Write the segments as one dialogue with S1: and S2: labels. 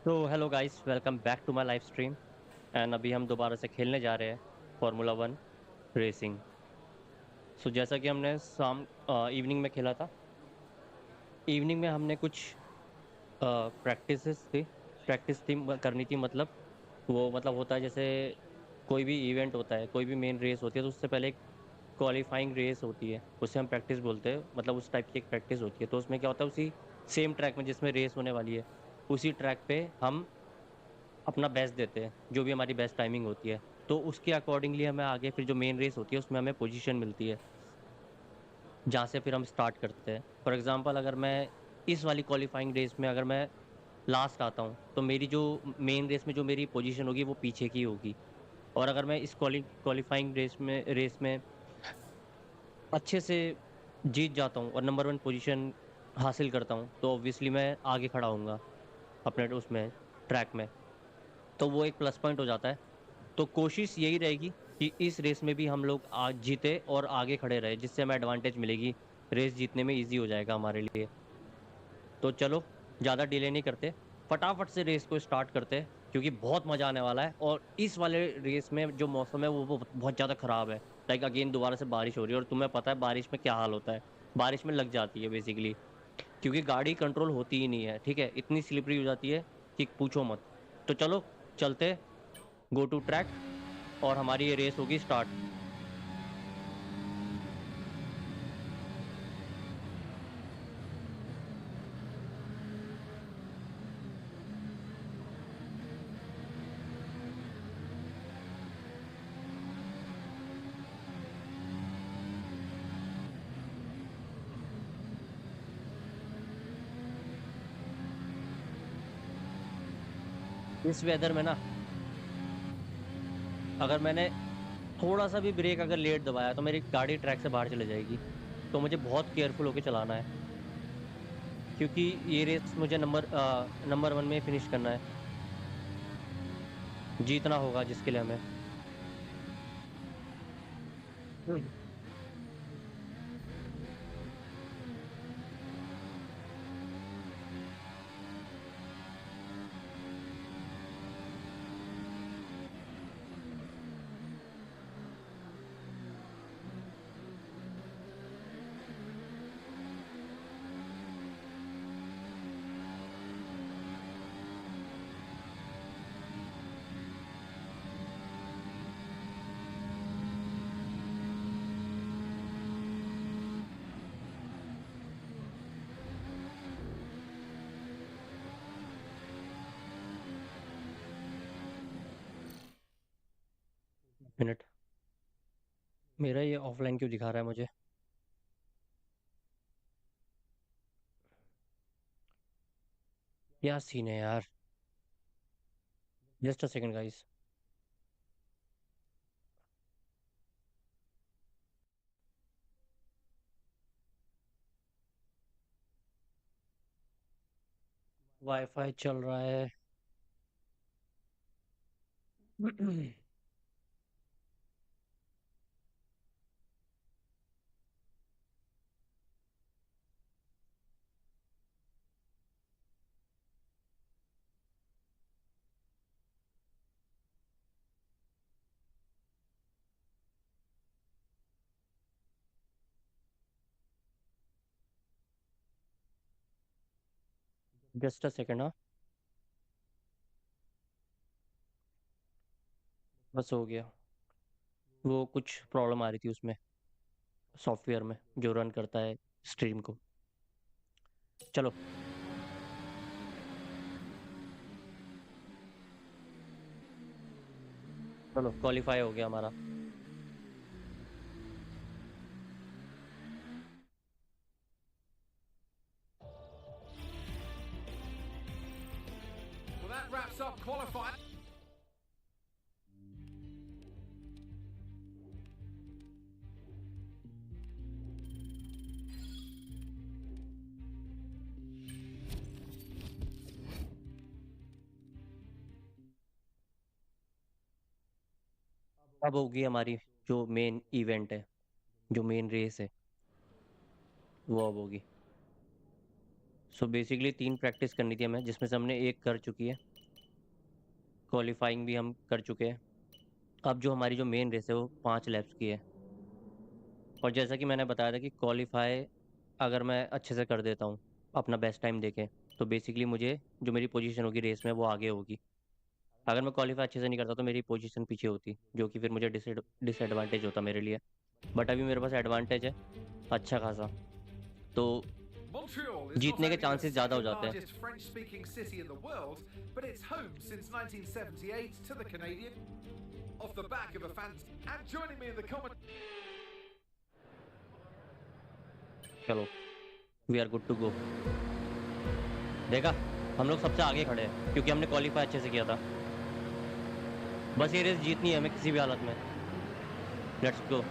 S1: तो hello guys, welcome back to my live stream. And अभी हम दोबारा से खेलने जा रहे हैं फार्मूला वन रेसिंग। सो जैसा कि हमने शाम इवनिंग में खेला था। इवनिंग में हमने कुछ प्रैक्टिस थी करनी थी। मतलब वो मतलब होता है जैसे कोई भी इवेंट होता है, कोई भी मेन रेस होती है तो उससे पहले एक क्वालिफाइंग रेस होती है, उसे हम प्रैक्टिस बोलते हैं। मतलब उस टाइप की एक प्रैक्टिस होती है। तो उसमें क्या होता है, उसी सेम ट्रैक में जिसमें रेस होने वाली है, उसी ट्रैक पे हम अपना बेस्ट देते हैं, जो भी हमारी बेस्ट टाइमिंग होती है। तो उसके अकॉर्डिंगली हमें आगे फिर जो मेन रेस होती है उसमें हमें पोजीशन मिलती है, जहाँ से फिर हम स्टार्ट करते हैं। फॉर एग्जांपल, अगर मैं इस वाली क्वालिफाइंग रेस में अगर मैं लास्ट आता हूँ तो मेरी जो मेन रेस में जो मेरी पोजीशन होगी वो पीछे की होगी। और अगर मैं इस क्वालिफाइंग रेस में अच्छे से जीत जाता हूँ और नंबर वन पोजीशन हासिल करता हूँ तो ऑब्वियसली मैं आगे खड़ा होऊंगा अपने उसमें ट्रैक में। तो वो एक प्लस पॉइंट हो जाता है। तो कोशिश यही रहेगी कि इस रेस में भी हम लोग आज जीते और आगे खड़े रहे, जिससे हमें एडवांटेज मिलेगी। रेस जीतने में इजी हो जाएगा हमारे लिए। तो चलो, ज्यादा डिले नहीं करते, फटाफट से रेस को स्टार्ट करते हैं, क्योंकि बहुत मजा आने वाला है। और इस वाले रेस में जो मौसम है वो बहुत ज्यादा खराब है। लाइक अगेन दोबारा से बारिश हो रही है, और तुम्हें पता है बारिश में क्या हाल होता है। बारिश में लग जाती है बेसिकली, क्योंकि गाड़ी कंट्रोल होती ही नहीं है। ठीक है, इतनी स्लिपरी हो जाती है कि पूछो मत। तो चलो, चलते, गो टू ट्रैक, और हमारी ये रेस होगी स्टार्ट। इस वेदर में ना, अगर मैंने थोड़ा सा भी ब्रेक अगर लेट दबाया तो मेरी गाड़ी ट्रैक से बाहर चले जाएगी। तो मुझे बहुत केयरफुल होकर चलाना है, क्योंकि ये रेस मुझे नंबर वन में फिनिश करना है, जीतना होगा जिसके लिए हमें। मिनट, मेरा ये ऑफलाइन क्यों दिखा रहा है मुझे? क्या सीन है यार? Just a second guys. Wifi चल रहा है। जस्ट अ सेकंड, हाँ। बस हो गया। वो कुछ प्रॉब्लम आ रही थी उसमें, सॉफ्टवेयर में जो रन करता है स्ट्रीम को। चलो। चलो, क्वालिफाई हो गया हमारा।
S2: Well, that wraps up qualifying.
S1: अब होगी हमारी जो मेन इवेंट है, जो मेन रेस है, वो अब होगी। सो बेसिकली तीन प्रैक्टिस करनी थी हमें, जिसमें से हमने एक कर चुकी है। क्वालिफाइंग भी हम कर चुके हैं। अब जो हमारी जो मेन रेस है वो 5 लैप्स की है। और जैसा कि मैंने बताया था कि क्वालिफाई अगर मैं अच्छे से कर देता हूँ अपना बेस्ट टाइम देके, तो बेसिकली मुझे जो मेरी पोजीशन होगी रेस में वो आगे होगी। अगर मैं क्वालिफाई अच्छे से नहीं करता तो मेरी पोजीशन पीछे होती, जो कि फिर मुझे डिसएडवांटेज होता मेरे लिए। बट अभी मेरे पास एडवांटेज है अच्छा खासा, तो
S2: Montreal is not
S1: जीतने के
S2: only the
S1: चांसेस ज़्यादा हो
S2: second
S1: जाते हैं।
S2: largest French speaking city in the world, but it's home since 1978 to the Canadian. Off the back of a fan. And joining me in the comment.
S1: चलो, we are good to go. देखा, हम लोग सबसे आगे खड़े हैं क्योंकि हमने क्वालिफाई अच्छे से किया था। बस ये रेस जीतनी है हमें किसी भी हालत में। Let's go.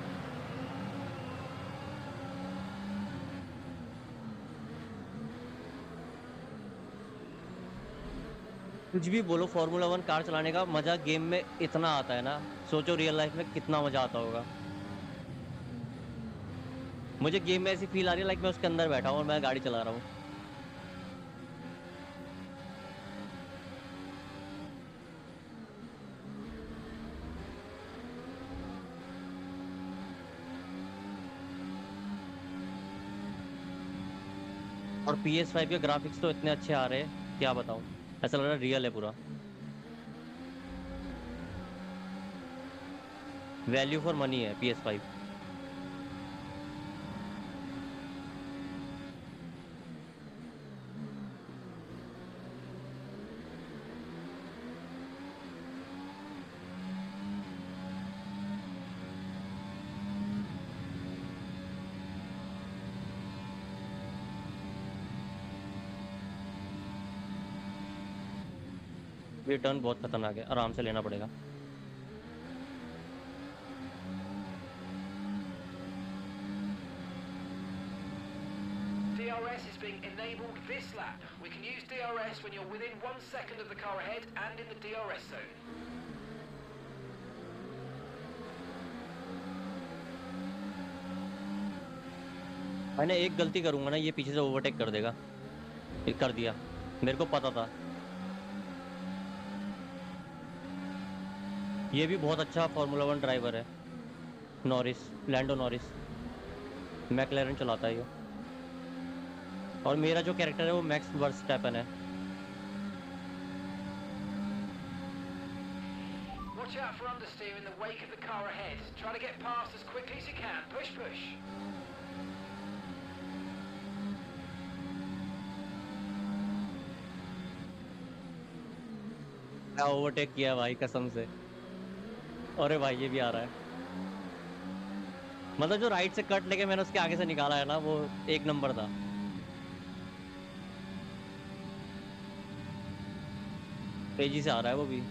S1: कुछ भी बोलो, फार्मूला 1 कार चलाने का मजा गेम में इतना आता है ना, सोचो रियल लाइफ में कितना मजा आता होगा। मुझे गेम में ऐसी फील आ रही है लाइक मैं उसके अंदर बैठा हूँ और मैं गाड़ी चला रहा हूँ। और PS5 के ग्राफिक्स तो इतने अच्छे आ रहे हैं, क्या बताऊं। ऐसा लग रहा है रियल है पूरा। वैल्यू फॉर मनी है PS5। ये टर्न बहुत खतरनाक है, आराम से लेना पड़ेगा।
S3: DRS is being enabled this lap. We can use DRS when you're within 1 second of the car ahead and in the DRS zone.
S1: मैंने एक गलती करूंगा ना, ये पीछे से ओवरटेक कर देगा। ये कर दिया, मेरे को पता था। ये भी बहुत अच्छा फार्मूला 1 ड्राइवर है, नॉरिस, लैंडो नॉरिस। मैकलेरन चलाता है ये। और मेरा जो कैरेक्टर है वो मैक्स वर्स्टैपन है।
S3: Watch out for understeer in the wake of the car ahead. Try to get past as quickly as you can. Push, push.
S1: क्या ओवरटेक किया भाई कसम से। अरे भाई ये भी आ रहा है। मतलब जो राइट से कट लेके मैंने उसके आगे से निकाला है ना, वो एक नंबर था। तेजी से आ रहा है वो भी।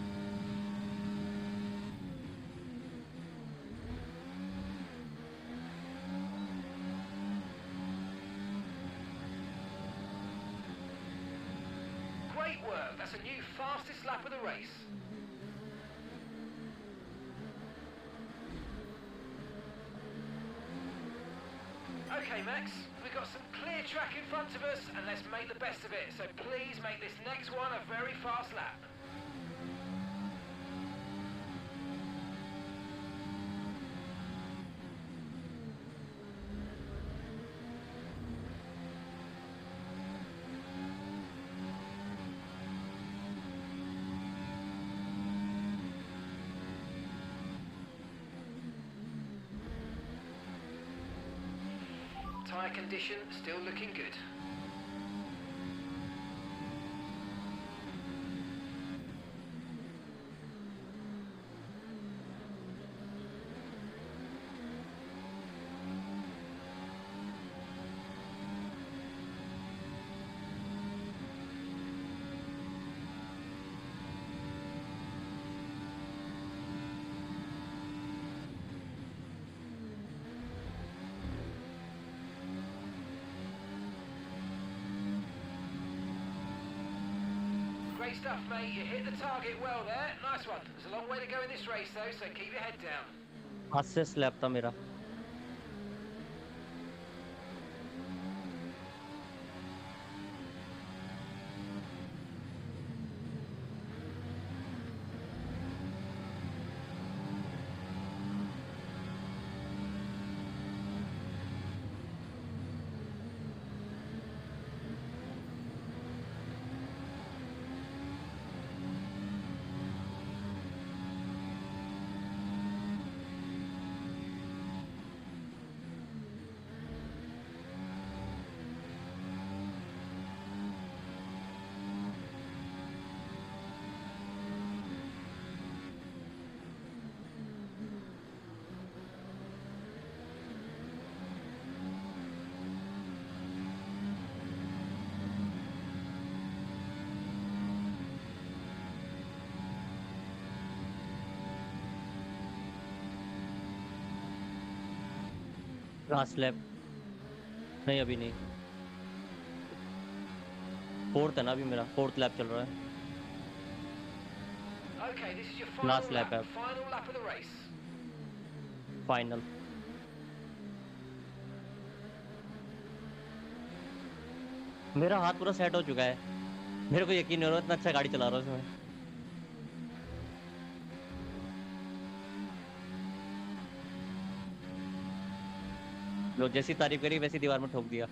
S3: Great work. That's a new fastest lap of the race. Okay, Max, we've got some clear track in front of us, and let's make the best of it. So please make this next one a very fast lap. Tyre condition still looking good. Great stuff, mate. You hit the target well there. Nice one. There's a long way to go in this race, though, so keep your head down.
S1: हाथ से slab था मेरा। Last lap. नहीं अभी नहीं, fourth है ना, अभी मेरा फोर्थ लैप चल रहा है।
S3: Okay, this is your final
S1: last lap
S3: lap.
S1: है,
S3: Final lap of the race.
S1: Final. मेरा हाथ पूरा सेट हो चुका है, मेरे को यकीन नहीं हो रहा इतना अच्छा गाड़ी चला रहा हूँ इसमें। लो जैसी तारीफ करी वैसी दीवार में ठोक दिया।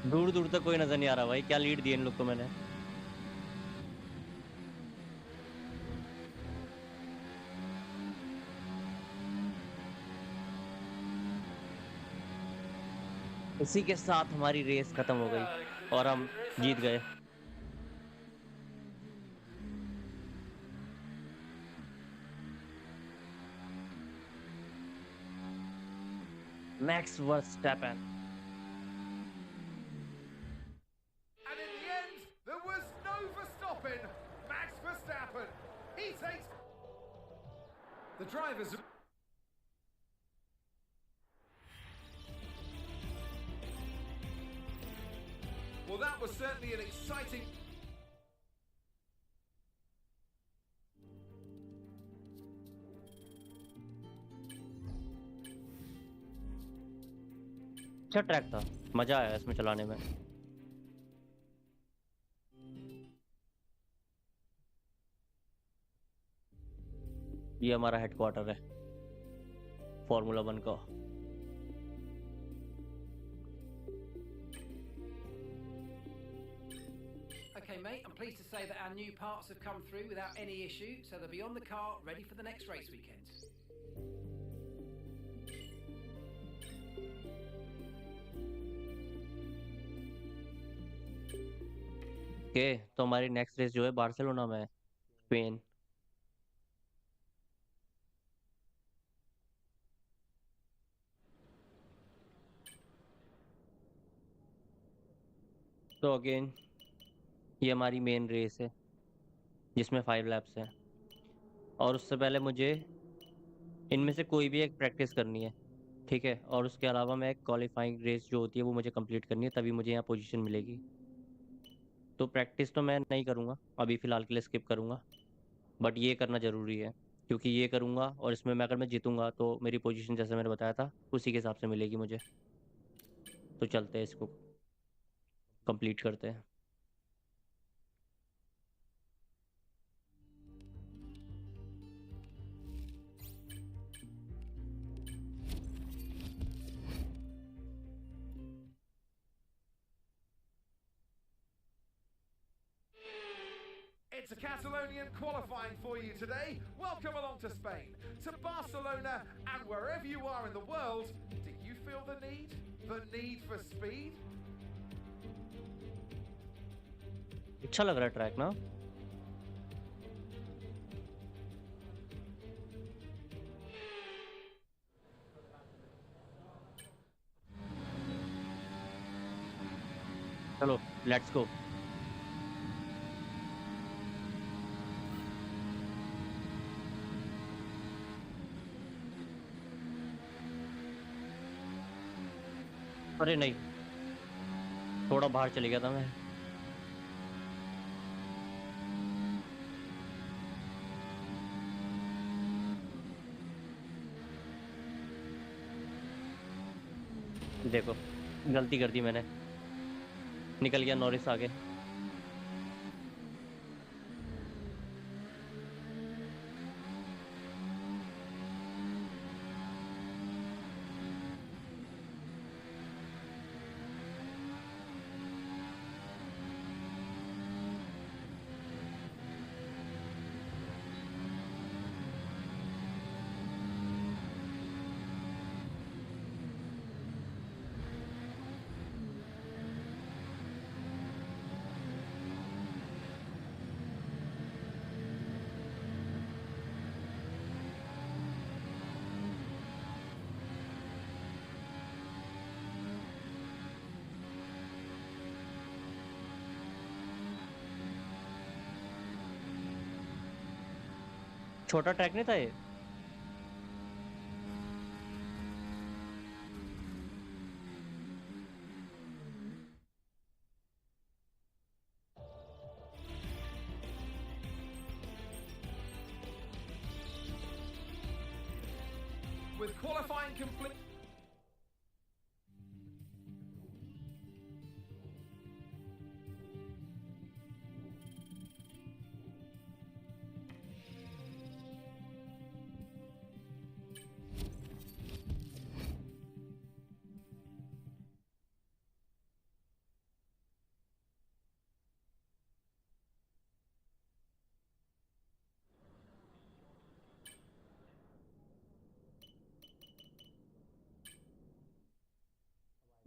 S1: दूर दूर तक कोई नजर नहीं आ रहा भाई, क्या लीड दी इन लोग को मैंने। इसी के साथ हमारी रेस खत्म हो गई और हम जीत गए। Max Verstappen.
S2: And in the end, there was no Verstappen. Max Verstappen. He takes the drivers. Well, that was certainly an exciting.
S1: अच्छा ट्रैक था, मजा आया इसमें चलाने में। ये हमारा हेडक्वार्टर है फॉर्मूला 1 का।
S3: Okay, mate, I'm pleased to say that our new parts have come through without any issue, so they'll be on the car ready for the next race weekend.
S1: Okay, तो हमारी next race जो है Barcelona में है, Spain. तो again ये हमारी main race है जिसमें 5 लैप्स हैं, और उससे पहले मुझे इनमें से कोई भी एक प्रैक्टिस करनी है, ठीक है। और उसके अलावा मैं एक क्वालिफाइंग रेस जो होती है वो मुझे कंप्लीट करनी है, तभी मुझे यहाँ पोजीशन मिलेगी। तो प्रैक्टिस तो मैं नहीं करूँगा अभी फ़िलहाल के लिए, स्किप करूँगा। बट ये करना ज़रूरी है, क्योंकि ये करूँगा और इसमें मैं अगर मैं जीतूंगा तो मेरी पोजीशन जैसे मैंने बताया था उसी के हिसाब से मिलेगी मुझे। तो चलते हैं, इसको कंप्लीट करते हैं।
S2: It's a Catalonian qualifying for you today. Welcome along to Spain, to Barcelona, and wherever you are in the world. Do you feel the need? The need for speed?
S1: अच्छा लग रहा है ट्रैक ना। चलो let's go. अरे नहीं, थोड़ा बाहर चले गया था मैं। देखो गलती कर दी मैंने, निकल गया नॉरिस आगे। छोटा ट्रैक नहीं था ये?
S2: With qualifying complete.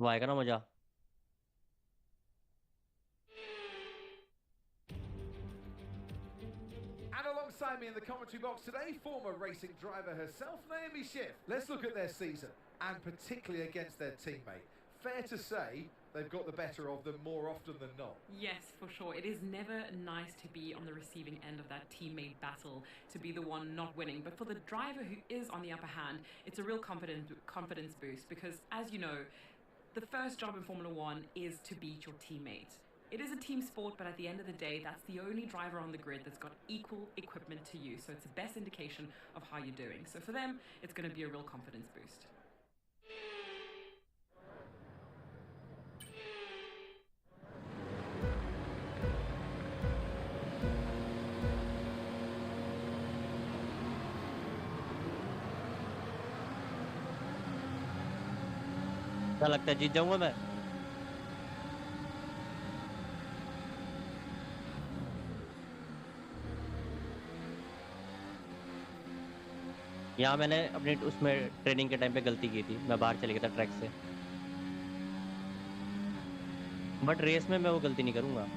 S1: वो आएगा ना मजा।
S2: And alongside me in the commentary box today, former racing driver herself, Naomi Schiff. Let's look at their season, and particularly against their teammate. Fair to say, they've got the better of them more often than not.
S4: Yes, for sure. It is never nice to be on the receiving end of that teammate battle, to be the one not winning. But for the driver who is on the upper hand, it's a real confidence boost because, as you know, the first job in Formula One is to beat your teammate. It is a team sport, but at the end of the day, that's the only driver on the grid that's got equal equipment to you. So it's the best indication of how you're doing. So for them, it's going to be a real confidence boost.
S1: क्या लगता है जीत जाऊंगा मैं? यहाँ मैंने अपने उसमें training के टाइम पे गलती की थी, मैं बाहर चले गया था ट्रैक से। बट रेस में मैं वो गलती नहीं करूंगा।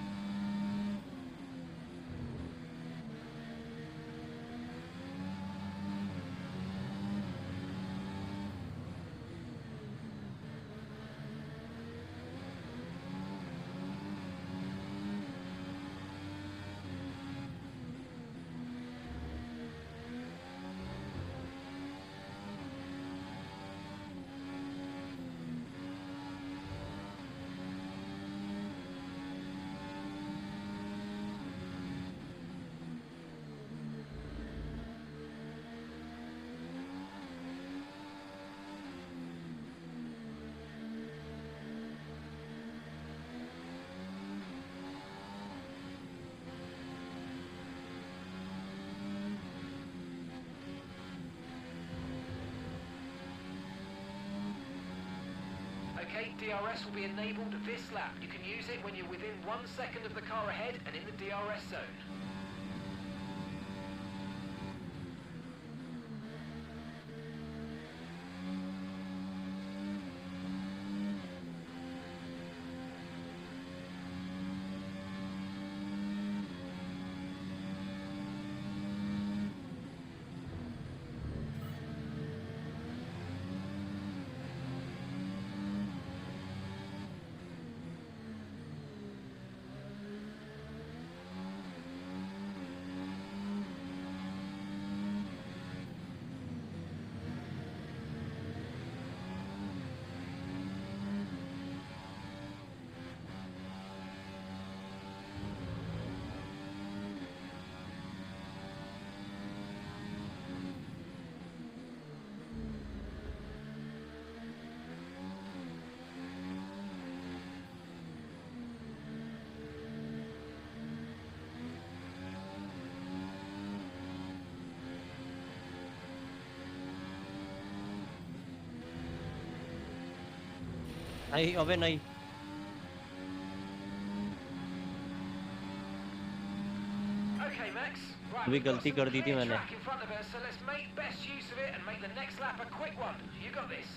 S3: Okay, DRS will be enabled this lap. You can use it when you're within 1 second of the car ahead and in the DRS zone.
S1: नहीं, अबे नहीं।
S3: Okay, Max. Right,
S1: अभी
S3: we've got
S1: गलती
S3: some
S1: कर दी थी
S3: clear
S1: मैंने।
S3: track in front of us, so let's make best use of it and make the next lap a quick one. You got this.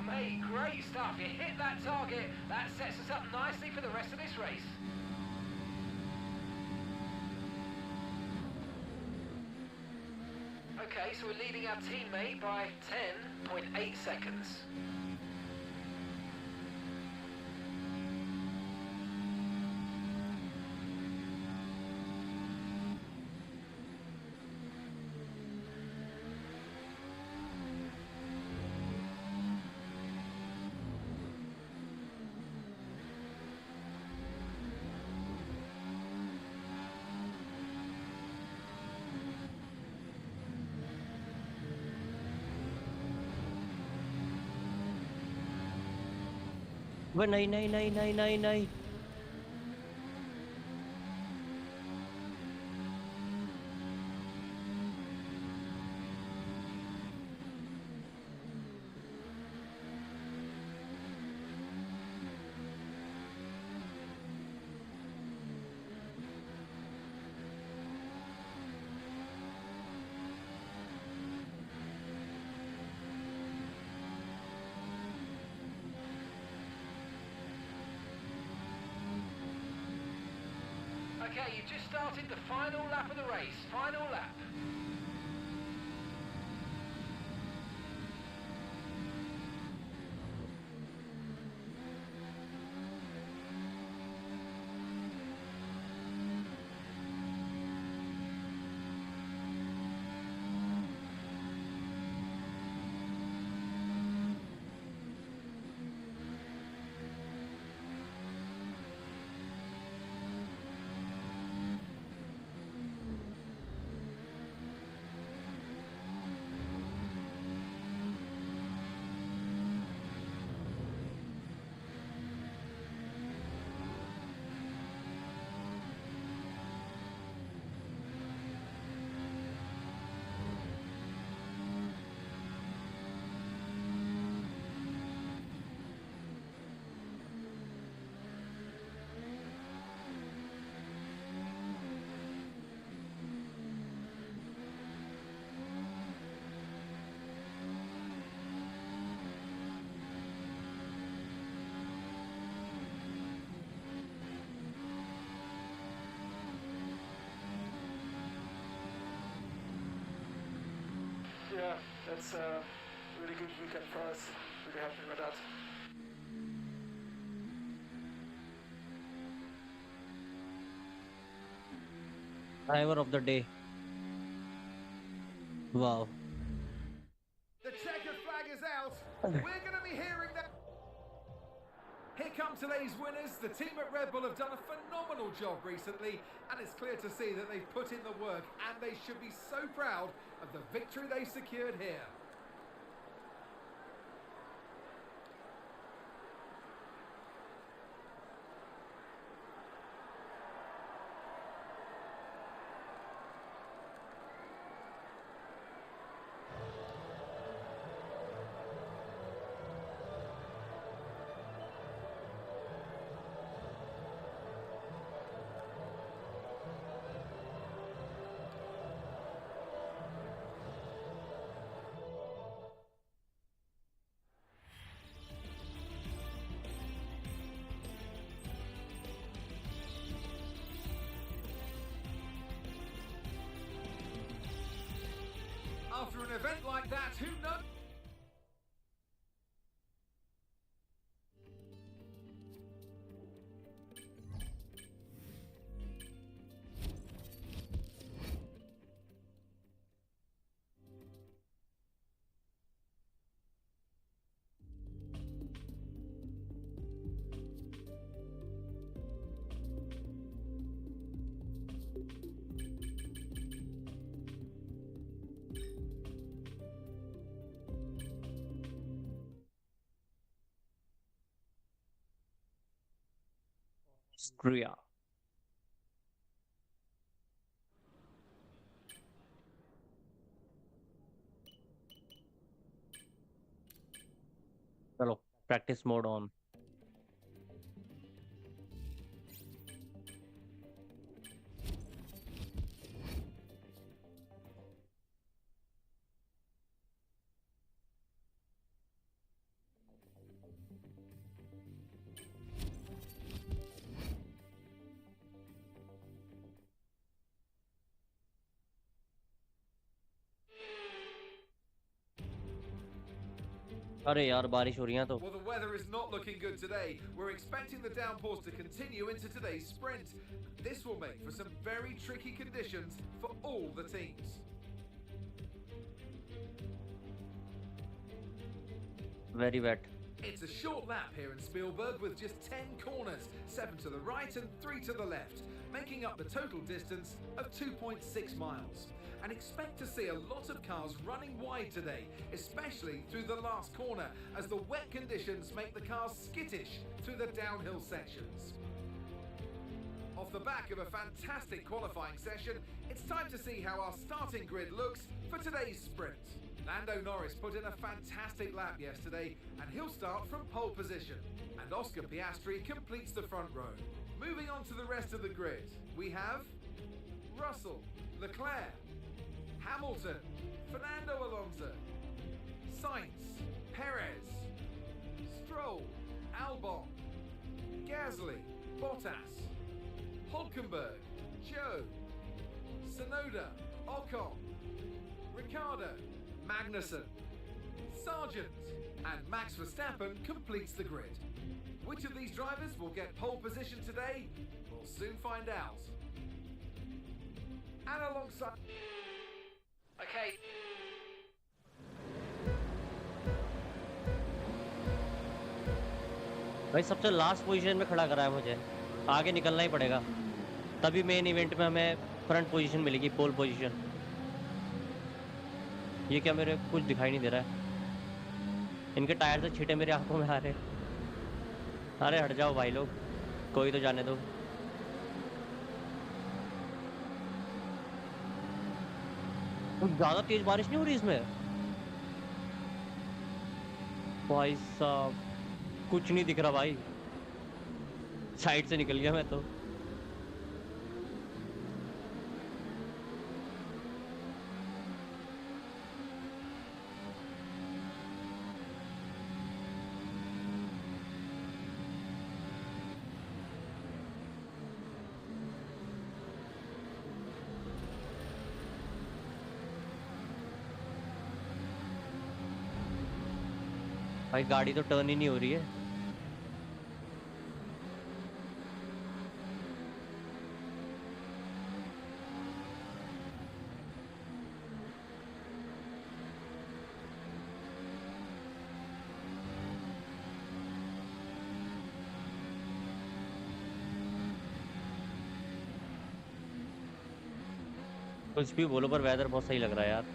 S3: mate, great stuff. You hit that target. That sets us up nicely for the rest of this race. Okay, so we're leading our teammate by 10.8 seconds.
S1: वह नहीं नहीं नहीं नहीं नहीं नहीं
S3: Okay, you've just started the final lap of the race. Final lap.
S5: Yeah, that's a really good weekend for us. Really happy with that.
S1: driver of the day. Wow.
S2: The checkered flag is out. We're going to be hearing that. Here come today's winners. The team at Red Bull have done a phenomenal job recently, and it's clear to see that they've put in the work, and they should be so proud of the victory they secured here. After an event like that, who knows?
S1: Austria. चलो practice mode on. अरे यार बारिश हो रही है तो
S2: Well, the weather is not looking good today. We're expecting the downpours to continue into today's sprint. This will make for some very tricky conditions for all the teams.
S1: Very wait.
S2: It's a short lap here in Spielberg with just 10 corners, 7 to the right and 3 to the left, making up the total distance of 2.6 miles. And expect to see a lot of cars running wide today, especially through the last corner, as the wet conditions make the cars skittish through the downhill sections. Off the back of a fantastic qualifying session, it's time to see how our starting grid looks for today's sprint. Lando Norris put in a fantastic lap yesterday, and he'll start from pole position. And Oscar Piastri completes the front row. Moving on to the rest of the grid, we have Russell, Leclerc, Hamilton, Fernando Alonso, Sainz, Perez, Stroll, Albon, Gasly, Bottas, Hulkenberg, Joe, Tsunoda, Ocon, Ricciardo, Magnussen, Sargent, and Max Verstappen completes the grid. Which of these drivers will get pole position today? We'll soon find out. And alongside...
S3: Okay.
S1: भाई सबसे last position में खड़ा करा है मुझे, आगे निकलना ही पड़ेगा, तभी मेन इवेंट में हमें फ्रंट पोजीशन मिलेगी, पोल पोजीशन। ये क्या मेरे कुछ दिखाई नहीं दे रहा है, इनके टायर से छींटे मेरे आंखों में आ रहे। अरे हट जाओ भाई लोग, कोई तो जाने दो। ज़्यादा तेज बारिश नहीं हो रही इसमें भाई साहब, कुछ नहीं दिख रहा भाई, साइड से निकल गया मैं तो। भाई गाड़ी तो टर्न ही नहीं हो रही है। कुछ भी बोलो पर वेदर बहुत सही लग रहा है यार।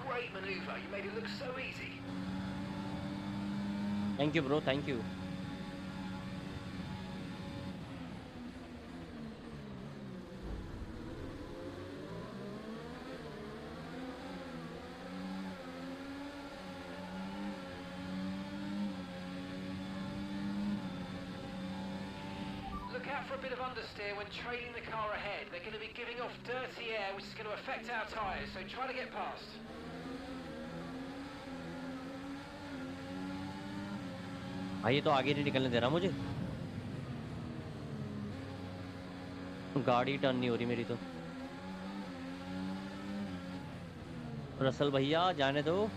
S3: Great maneuver. You made it look so easy.
S1: Thank you bro, thank you.
S3: Look out for a bit of understeer when trailing the car ahead. They're going to be giving off dirty air, which is going to affect our tyres, so try to get past.
S1: भाई ये तो आगे नहीं निकलने दे रहा मुझे, गाड़ी turn नहीं हो रही मेरी तो। रसल भैया जाने दो।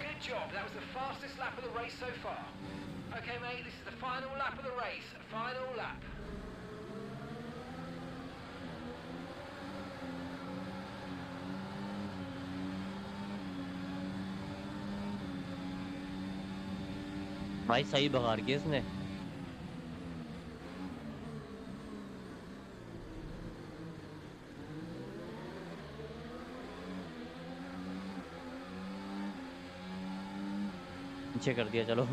S3: Good job. That was the fastest lap of the race so far. Okay, mate, this is the final lap of the race. Final lap.
S1: भाई सही बगाड़ किया इसने। पीछे कर दिया चलो।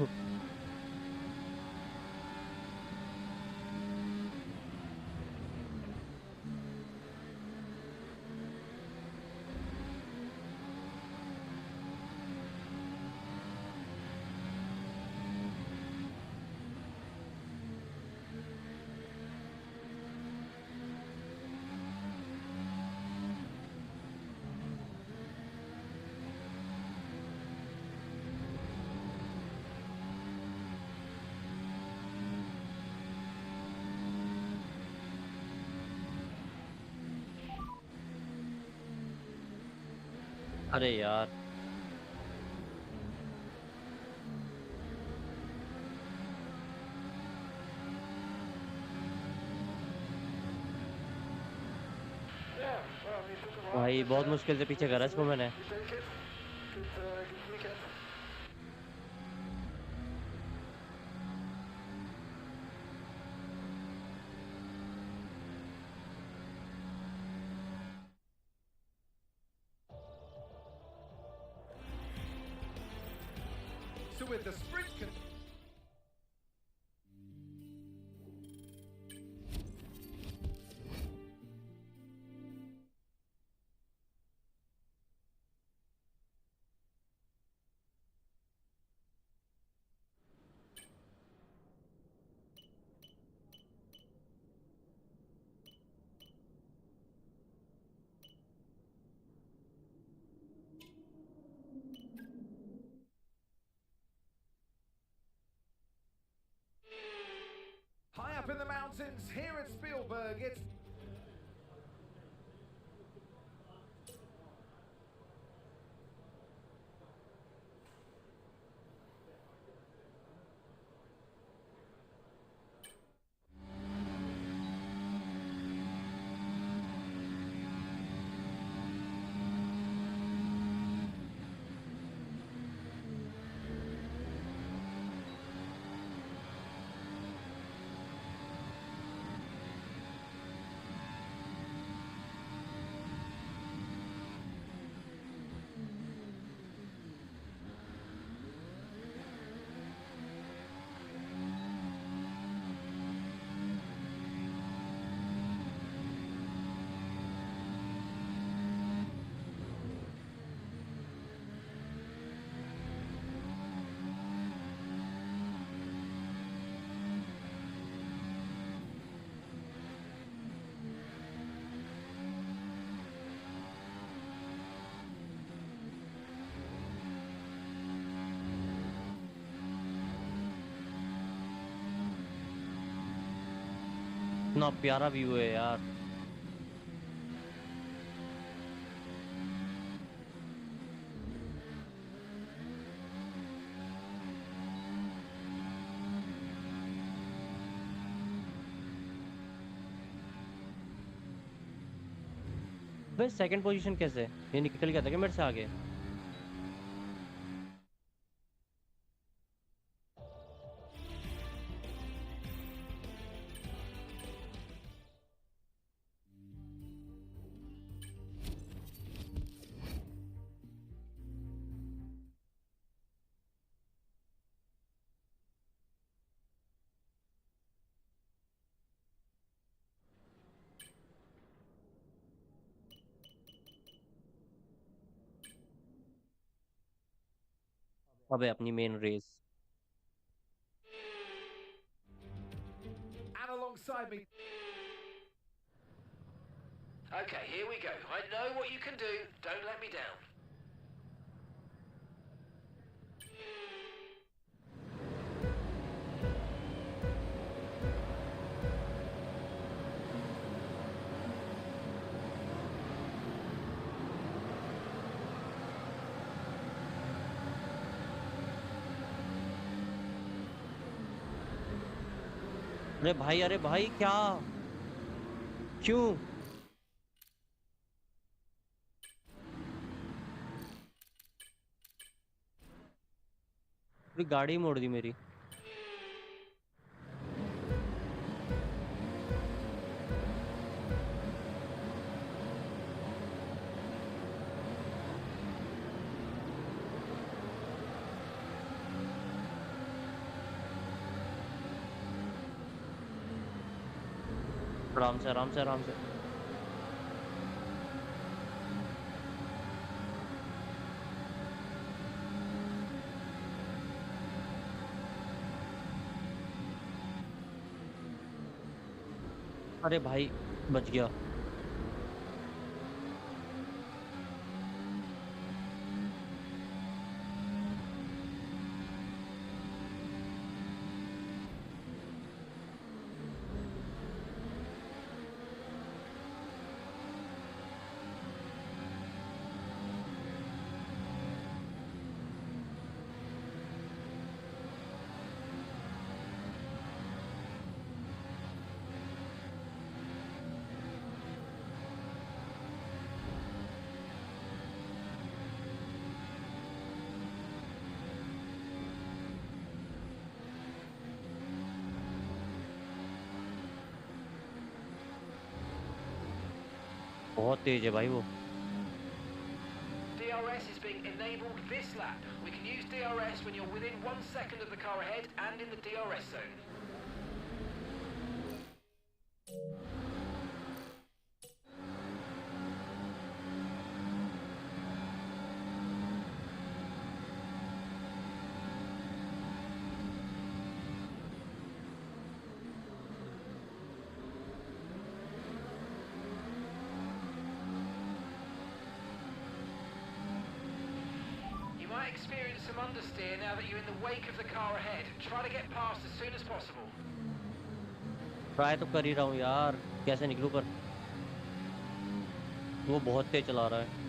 S1: अरे यार
S5: Yeah, well, he took a while,
S1: भाई
S5: but
S1: बहुत मुश्किल से पीछे करा इसको मैंने।
S5: we take it. Good weekend.
S2: So with the sprint high up in the mountains here at Spielberg, it's
S1: इतना प्यारा व्यू है यार। भाई सेकंड पोजीशन कैसे, ये निकल गया था क्या मेरे से आगे? अबे अपनी main race.
S2: and alongside me.
S3: Okay, here we go. I know what you can do. Don't let me down.
S1: अरे भाई क्या, क्यों? पूरी गाड़ी मोड़ दी मेरी। आराम से आराम से आराम से। अरे भाई, बच गया। बहुत तेज है भाई वो।
S3: DRS is being enabled this lap. We can use DRS when you're within 1 second of the car ahead and in the DRS zone. Might experience some understeer now that you're in the wake of the car ahead. Try to get past as soon as possible.
S1: Try तो कर ही रहा हूँ यार, कैसे निकलूं पर वो बहुत तेज चला रहा है।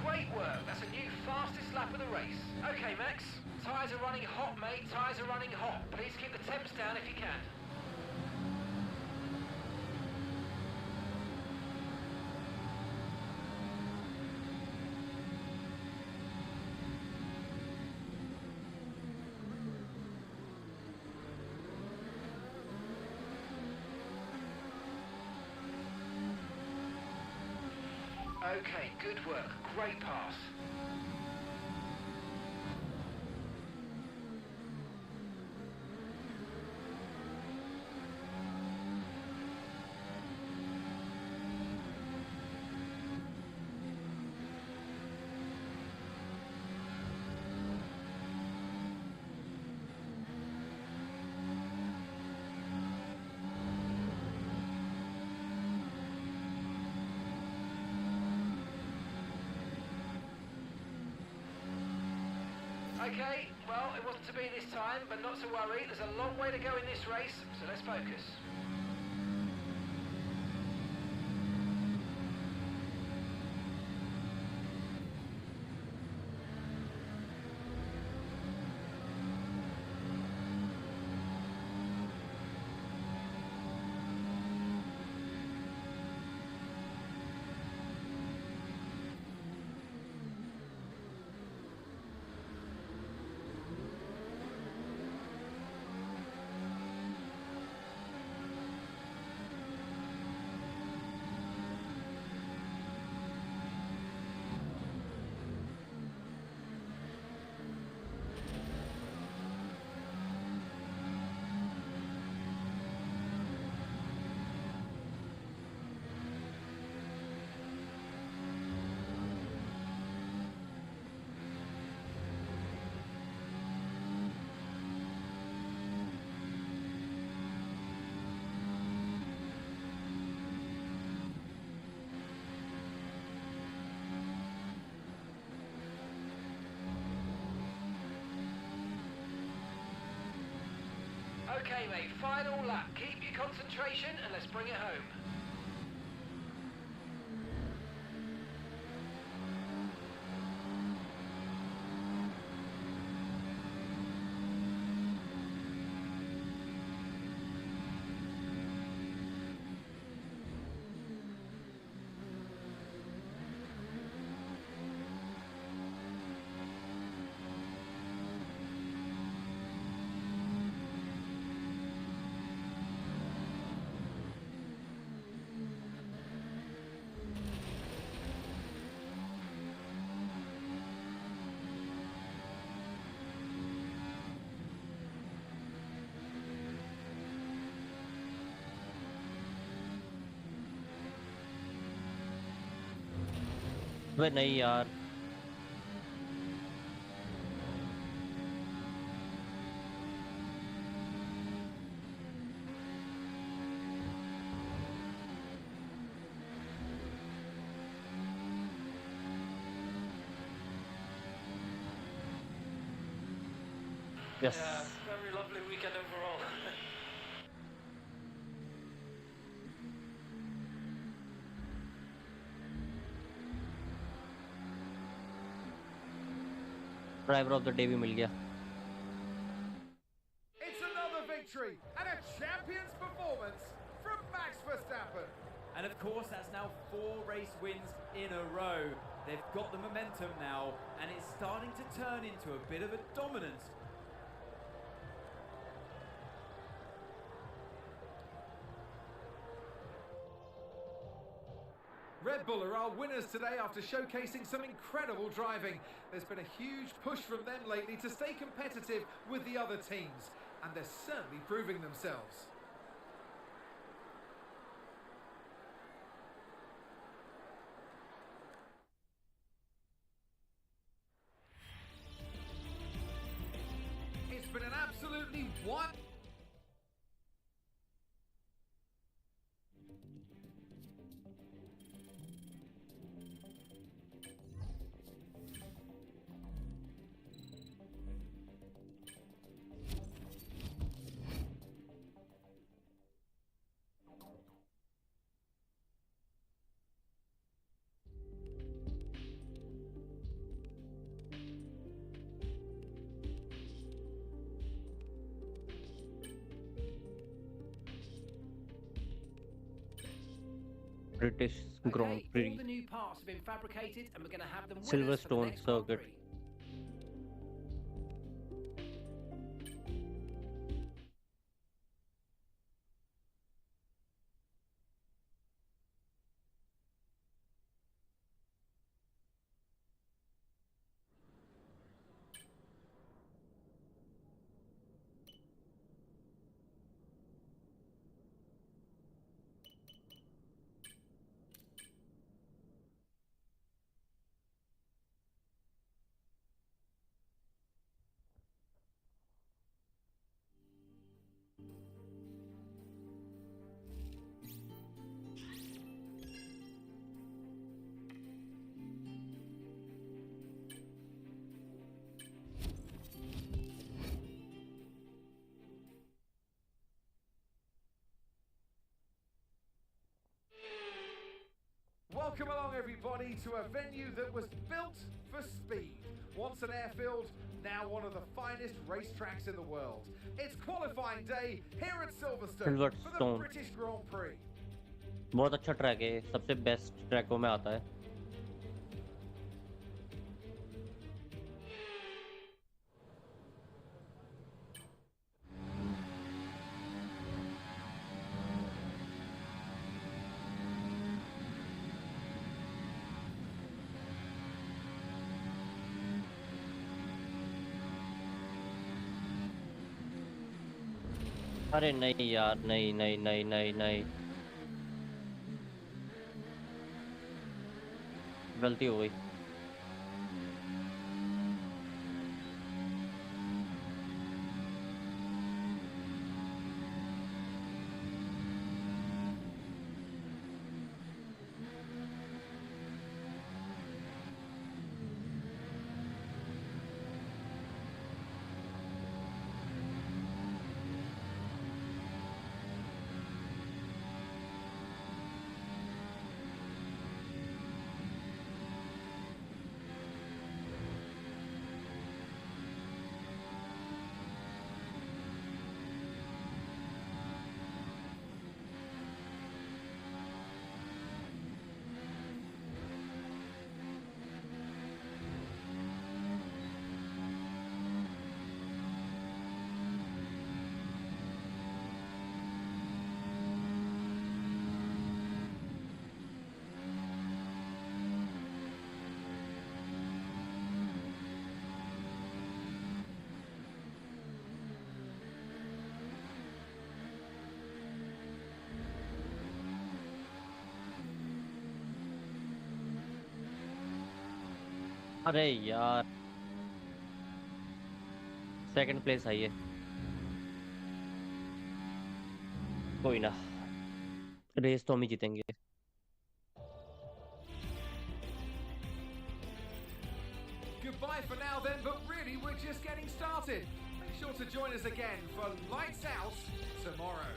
S3: Great work. That's a new fastest lap of the race. Okay, Max. Tyres are running hot, mate. Tyres are running hot. Please keep the temps down if you can. Okay, good work. Great pass. Okay, well, it wasn't to be this time, but not to worry. There's a long way to go in this race, so let's focus. Okay, mate, final lap. Keep your concentration and let's bring it home.
S1: वे नहीं यार। Yes.
S5: Yeah, very lovely weekend overall.
S1: Driver of the day भी मिल गया।
S2: It's another victory and a champion's performance from Max Verstappen.
S6: And of course, that's now 4 race wins in a row. They've got the momentum now, and it's starting to turn into a bit of a dominance.
S2: Red Bull are our winners today after showcasing some incredible driving. There's been a huge push from them lately to stay competitive with the other teams, and they're certainly proving themselves. It's been an absolutely wild...
S1: British grand
S3: Okay,
S1: pre
S3: all the new parts have been fabricated and we're going to have them with us for the
S1: Silverstone
S3: next Grand
S1: circuit.
S3: Prix.
S2: Welcome along everybody to a venue that was built for speed. Once an airfield, now one of the finest racetracks in the world. It's qualifying day here at Silverstone for the
S1: Silverstone.
S2: British Grand Prix.
S1: बहुत अच्छा track है, सबसे best ट्रैकों में आता है। अरे नहीं यार, नहीं नहीं नहीं नहीं नहीं, गलती हो गई। अरे यार, सेकंड प्लेस आई है। कोई ना, रेस तो हम ही जीतेंगे।
S2: Goodbye for now then, but really we're just getting started. Make sure to join us again for Lights Out tomorrow.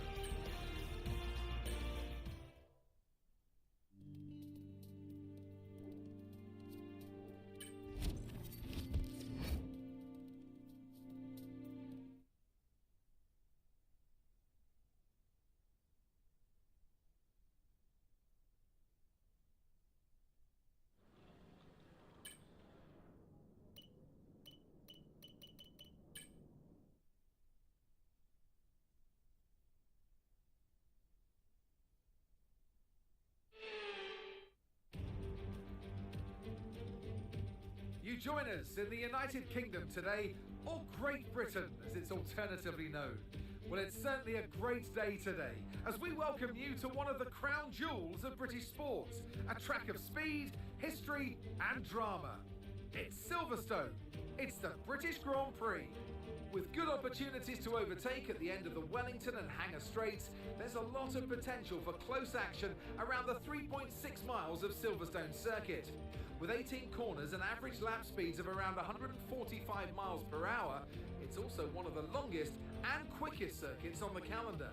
S2: You join us in the United Kingdom today, or Great Britain as it's alternatively known. Well, it's certainly a great day today as we welcome you to one of the crown jewels of British sport, a track of speed, history and drama. It's Silverstone. It's the British Grand Prix. With good opportunities to overtake at the end of the Wellington and Hangar Straights, there's a lot of potential for close action around the 3.6 miles of Silverstone circuit. With 18 corners and average lap speeds of around 145 miles per hour, it's also one of the longest and quickest circuits on the calendar.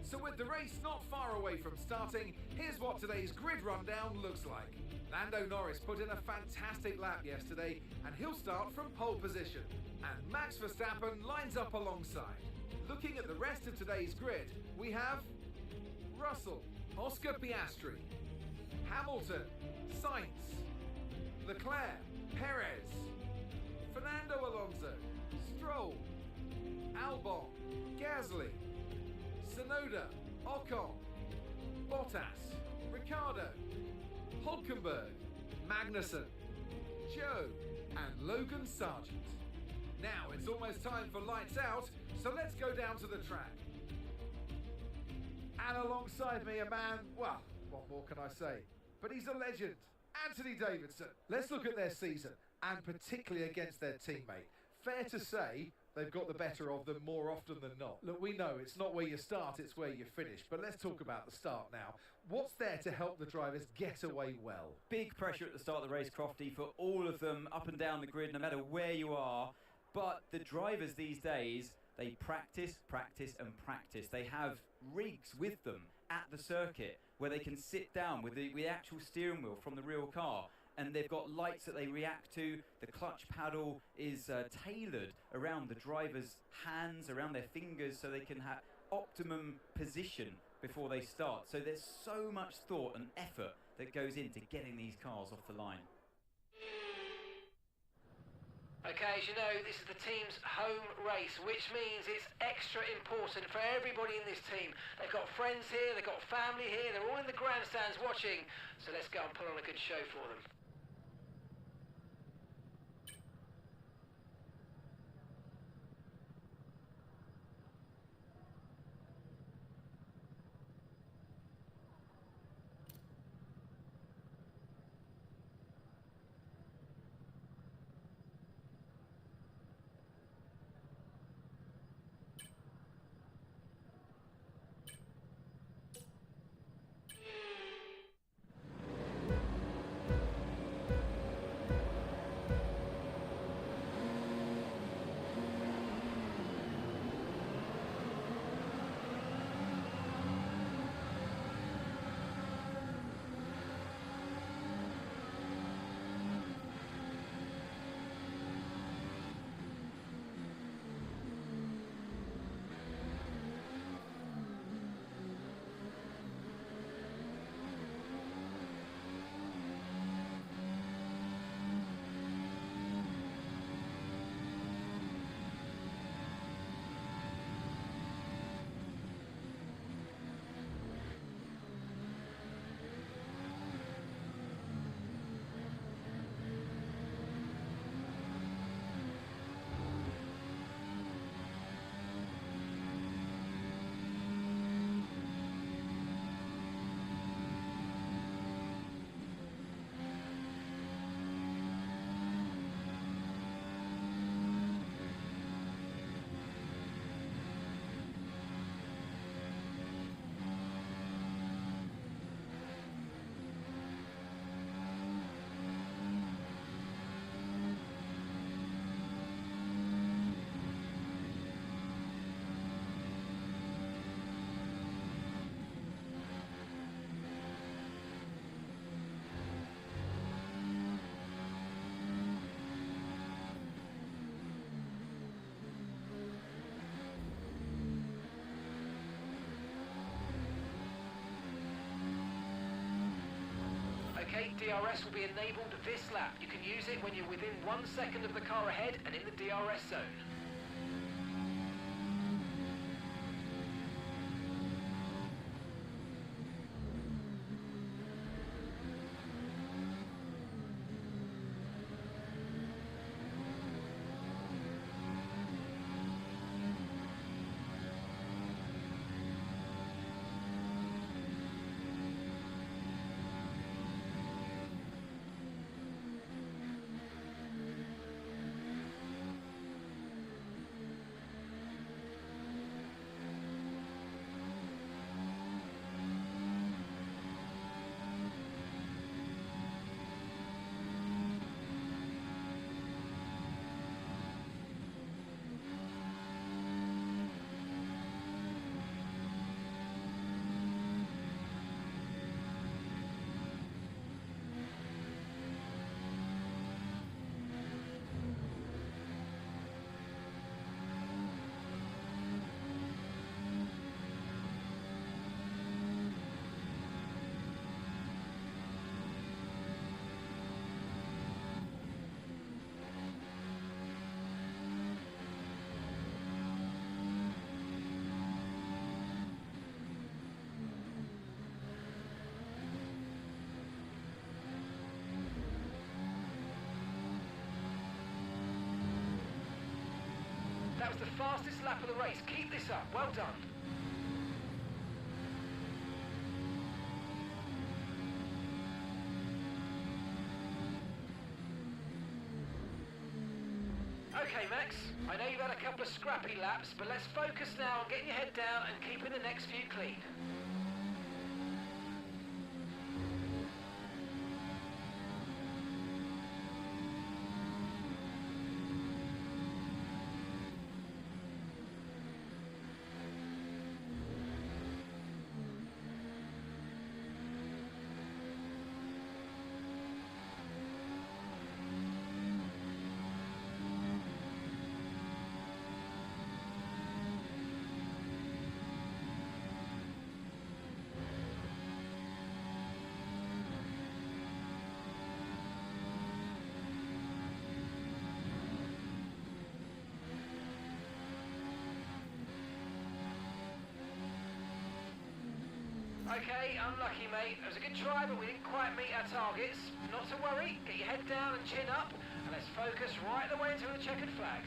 S2: So with the race not far away from starting, here's what today's grid rundown looks like. Lando Norris put in a fantastic lap yesterday and he'll start from pole position. And Max Verstappen lines up alongside. Looking at the rest of today's grid, we have Russell, Oscar Piastri, Hamilton, Sainz, Leclerc, Perez, Fernando Alonso, Stroll, Albon, Gasly, Tsunoda, Ocon, Bottas, Ricciardo, Hulkenberg, Magnussen, Joe and Logan Sargent. Now it's almost time for lights out, so let's go down to the track. And alongside me a man, well, what more can I say? But he's a legend, Anthony Davidson. Let's look at their season, and particularly against their teammate. Fair to say, they've got the better of them more often than not. Look, we know it's not where you start, it's where you finish. But let's talk about the start now. What's there to help the drivers get away well?
S6: Big pressure at the start of the race, Crofty, for all of them up and down the grid, no matter where you are. But the drivers these days, they practice, practice and practice. They have rigs with them at the circuit where they can sit down with the actual steering wheel from the real car, and they've got lights that they react to. The clutch paddle is tailored around the driver's hands, around their fingers, so they can have optimum position before they start. So there's so much thought and effort that goes into getting these cars off the line.
S3: Okay, as you know, this is the team's home race, which means it's extra important for everybody in this team. They've got friends here, they've got family here, they're all in the grandstands watching, so let's go and put on a good show for them. Okay, DRS will be enabled this lap. You can use it when you're within 1 second of the car ahead and in the DRS zone. That was the fastest lap of the race. Keep this up. Well done. Okay, Max. I know you've had a couple of scrappy laps, but let's focus now on getting your head down and keeping the next few clean. Okay, unlucky, mate. It was a good try, but we didn't quite meet our targets. Not to worry. Get your head down and chin up, and let's focus right the way into the checkered flag.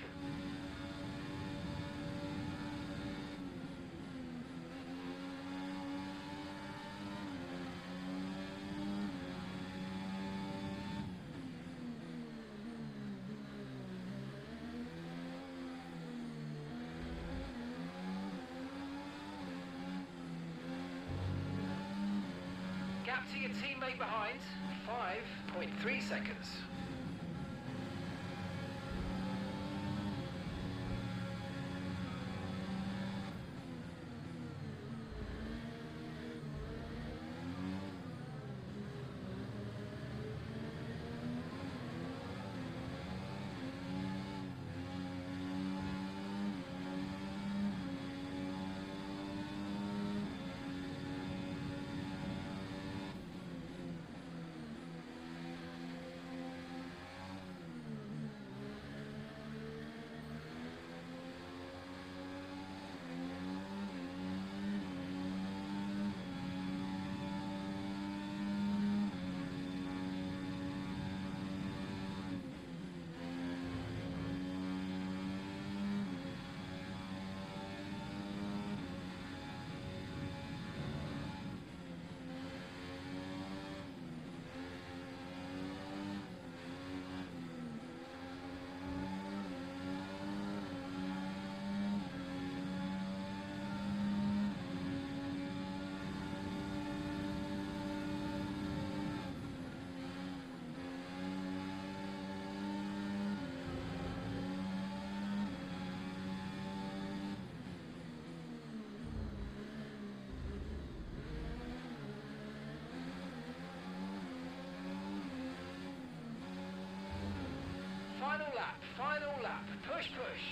S3: Gap to your teammate behind, 5.3 seconds. Final lap, push, push.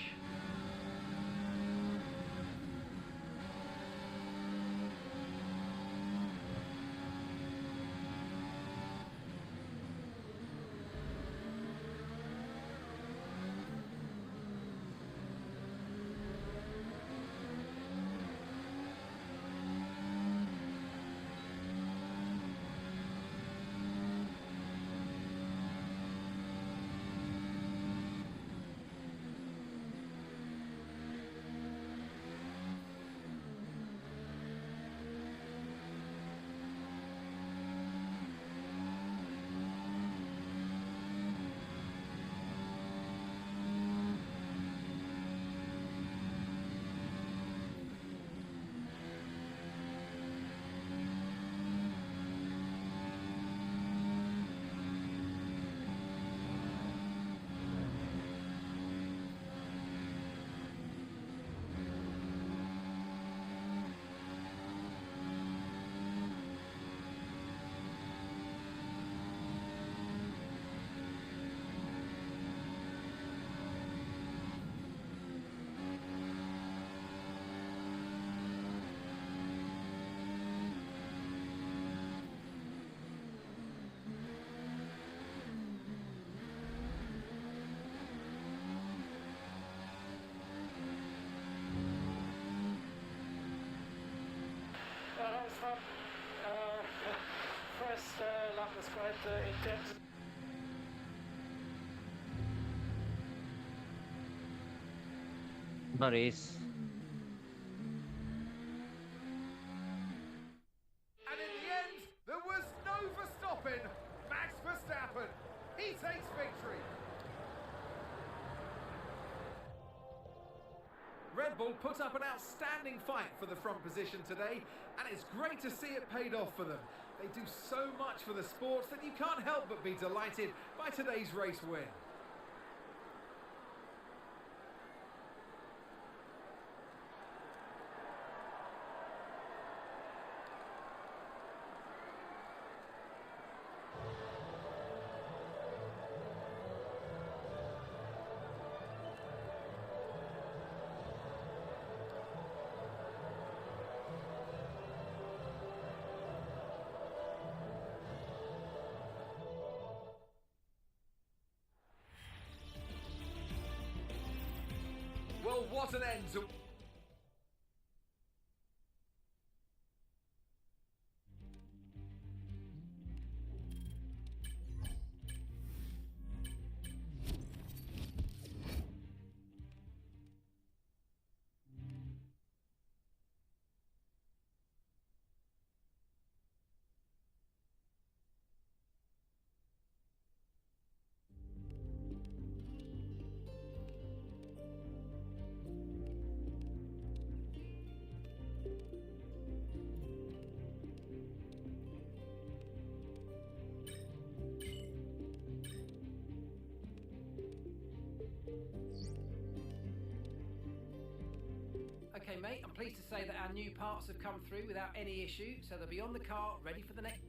S5: front. First lap was quite intense.
S1: The race.
S2: And in the end, there was no Verstappen. Max Verstappen, he takes victory. Red Bull put up an outstanding fight for the front position today, and it's great to see it paid off for them. They do so much for the sport that you can't help but be delighted by today's race win. Well, what an end to...
S3: Okay, mate, I'm pleased to say that our new parts have come through without any issue, so they'll be on the car, ready for the next...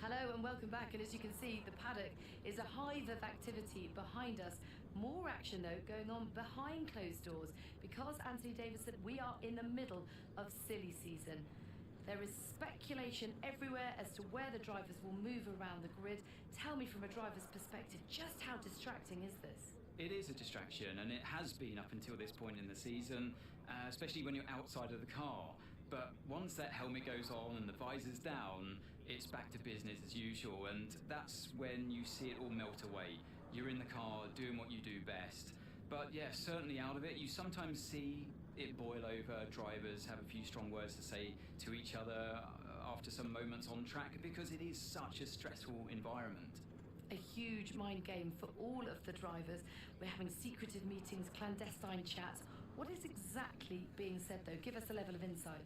S7: Hello and welcome back, and as you can see, the paddock is a hive of activity behind us. More action though going on behind closed doors because, Anthony Davidson, we are in the middle of silly season. There is speculation everywhere as to where the drivers will move around the grid. Tell me from a driver's perspective, just how distracting is this?
S6: It is a distraction, and it has been up until this point in the season, especially when you're outside of the car. But once that helmet goes on and the visor's down, it's back to business as usual, and that's when you see it all melt away. You're in the car doing what you do best. But yeah, certainly out of it, you sometimes see it boil over. Drivers have a few strong words to say to each other after some moments on track because it is such a stressful environment.
S7: A huge mind game for all of the drivers. We're having secretive meetings, clandestine chats. What is exactly being said though? Give us a level of insight.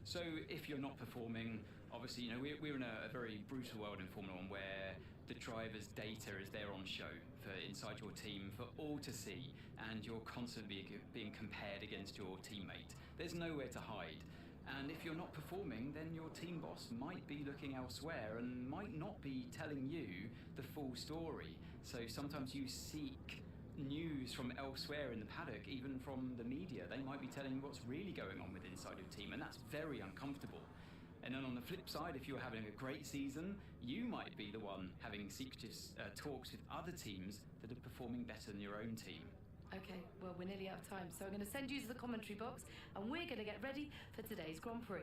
S6: So if you're not performing, obviously, you know, we're in a very brutal world in Formula One where the driver's data is there on show for inside your team for all to see, and you're constantly being compared against your teammate. There's nowhere to hide. And if you're not performing, then your team boss might be looking elsewhere and might not be telling you the full story. So sometimes you seek news from elsewhere in the paddock, even from the media. They might be telling you what's really going on with inside your team, and that's very uncomfortable. And then on the flip side, if you're having a great season, you might be the one having secretive talks with other teams that are performing better than your own team.
S7: Okay, well, we're nearly out of time, so I'm going to send you to the commentary box and we're going to get ready for today's Grand Prix.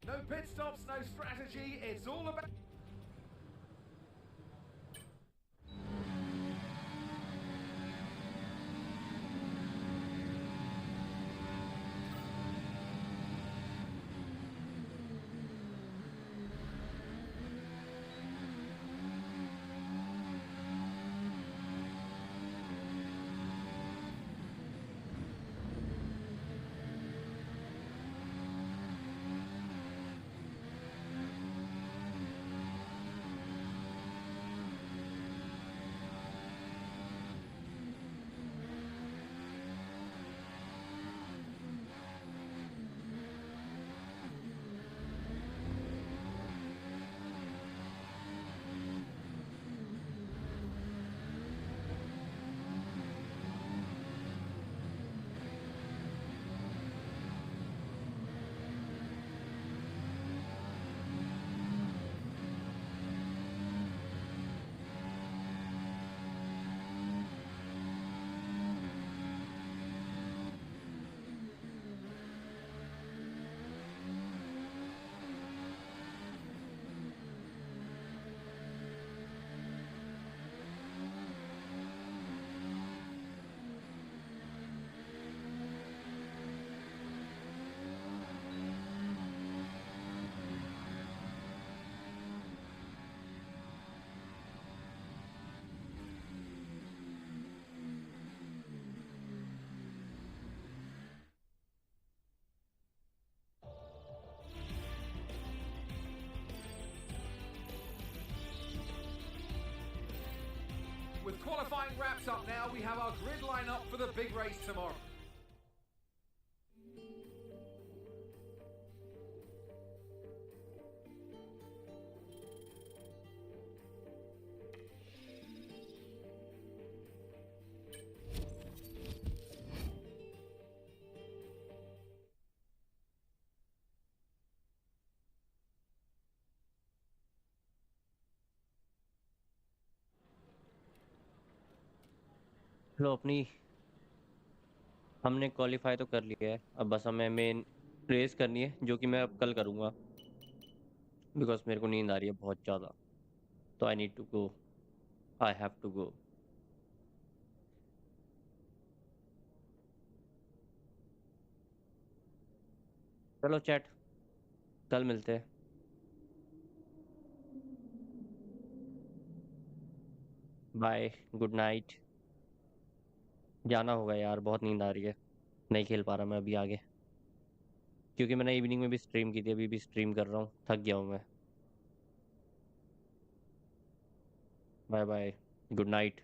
S2: No pit stops, no strategy, it's all about... qualifying wraps up now, we have our grid lineup for the big race tomorrow.
S1: चलो अपनी हमने qualify तो कर लिया है, अब बस हमें मेन रेस करनी है, जो कि मैं अब कल करूँगा बिकॉज मेरे को नींद आ रही है बहुत ज़्यादा। तो I need to go, I have to go. चलो चैट, कल मिलते हैं। Bye, good night. जाना होगा यार, बहुत नींद आ रही है, नहीं खेल पा रहा मैं अभी आगे, क्योंकि मैंने इवनिंग में भी स्ट्रीम की थी, अभी भी स्ट्रीम कर रहा हूँ, थक गया हूँ मैं। Bye bye, good night.